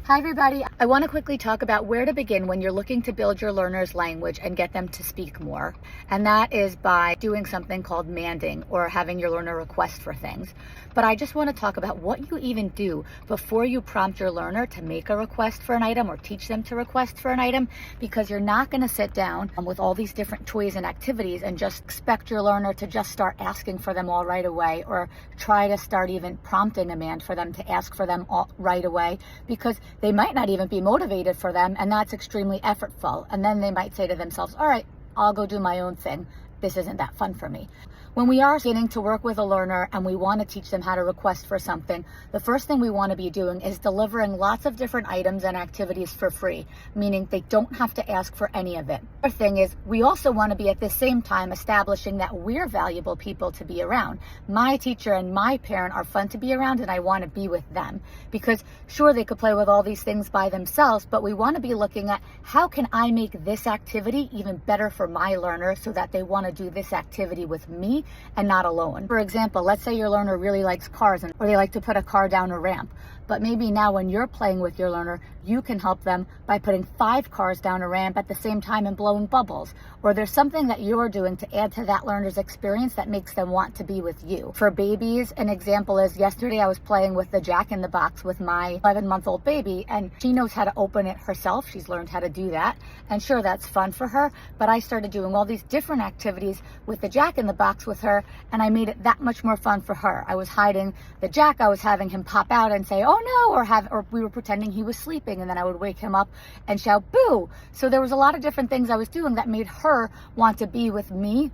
Hi everybody, I want to quickly talk about where to begin when you're looking to build your learner's language and get them to speak more. And that is by doing something called manding, or having your learner request for things. But I just want to talk about what you even do before you prompt your learner to make a request for an item or teach them to request for an item, because you're not going to sit down with all these different toys and activities and just expect your learner to just start asking for them all right away, or try to start even prompting a man for them to ask for them all right away, because they might not even be motivated for them, and that's extremely effortful. And then they might say to themselves, all right, I'll go do my own thing. This isn't that fun for me. When we are beginning to work with a learner and we want to teach them how to request for something, the first thing we want to be doing is delivering lots of different items and activities for free, meaning they don't have to ask for any of it. The other thing is, we also want to be at the same time establishing that we're valuable people to be around. My teacher and my parent are fun to be around, and I want to be with them, because sure, they could play with all these things by themselves, but we want to be looking at how can I make this activity even better for my learner so that they want to do this activity with me and not alone. For example, let's say your learner really likes cars, or they like to put a car down a ramp. But maybe now when you're playing with your learner, you can help them by putting 5 cars down a ramp at the same time and blowing bubbles. Or there's something that you're doing to add to that learner's experience that makes them want to be with you. For babies, an example is yesterday I was playing with the Jack in the Box with my 11-month-old baby, and she knows how to open it herself. She's learned how to do that. And sure, that's fun for her, but I started doing all these different activities with the Jack in the Box with her, and I made it that much more fun for her. I was hiding the Jack, I was having him pop out and say, oh no, or we were pretending he was sleeping, and then I would wake him up and shout boo. So there was a lot of different things I was doing that made her want to be with me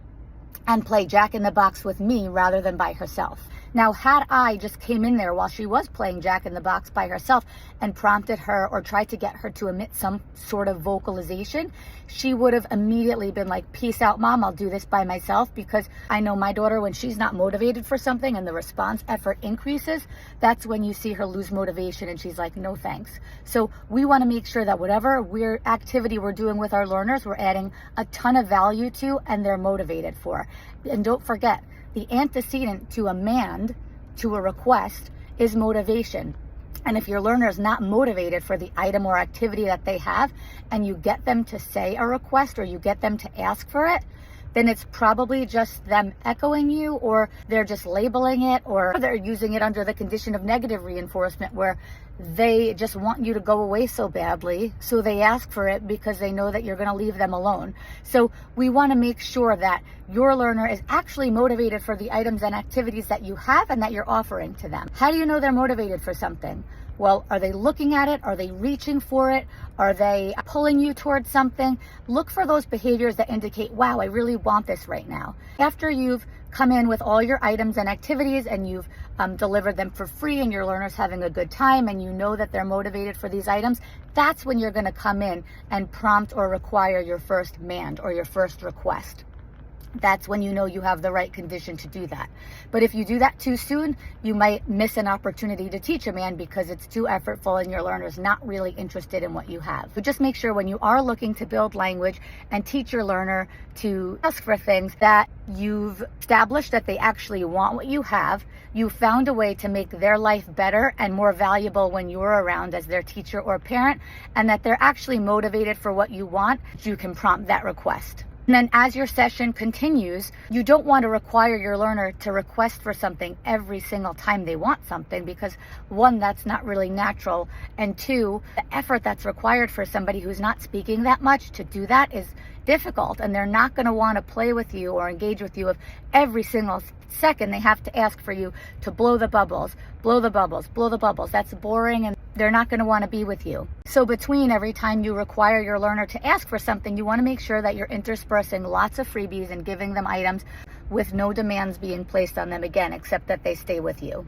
and play Jack in the Box with me rather than by herself. Now, had I just came in there while she was playing Jack in the Box by herself and prompted her or tried to get her to emit some sort of vocalization, she would have immediately been like, peace out, mom, I'll do this by myself. Because I know my daughter, when she's not motivated for something and the response effort increases, that's when you see her lose motivation and she's like, no thanks. So we want to make sure that whatever activity we're doing with our learners, we're adding a ton of value to and they're motivated for. And don't forget, the antecedent to a mand, to a request, is motivation. And if your learner is not motivated for the item or activity that they have, and you get them to say a request or you get them to ask for it, then it's probably just them echoing you, or they're just labeling it, or they're using it under the condition of negative reinforcement, where they just want you to go away so badly, so they ask for it because they know that you're going to leave them alone. So we want to make sure that your learner is actually motivated for the items and activities that you have and that you're offering to them. How do you know they're motivated for something? Well, are they looking at it? Are they reaching for it? Are they pulling you towards something? Look for those behaviors that indicate, wow, I really want this right now. After you've come in with all your items and activities and you've delivered them for free and your learner's having a good time and you know that they're motivated for these items, that's when you're going to come in and prompt or require your first mand or your first request. That's when you know you have the right condition to do that. But if you do that too soon, you might miss an opportunity to teach a man because it's too effortful and your learner's not really interested in what you have. So just make sure when you are looking to build language and teach your learner to ask for things, that you've established that they actually want what you have. You found a way to make their life better and more valuable when you're around as their teacher or parent, and that they're actually motivated for what you want. You can prompt that request. And then as your session continues, you don't want to require your learner to request for something every single time they want something, because 1, that's not really natural, and 2, the effort that's required for somebody who's not speaking that much to do that is difficult, and they're not going to want to play with you or engage with you if every single second they have to ask for you to blow the bubbles, blow the bubbles, blow the bubbles. That's boring, and they're not going to want to be with you. So between every time you require your learner to ask for something, you want to make sure that you're interspersing lots of freebies and giving them items with no demands being placed on them again, except that they stay with you.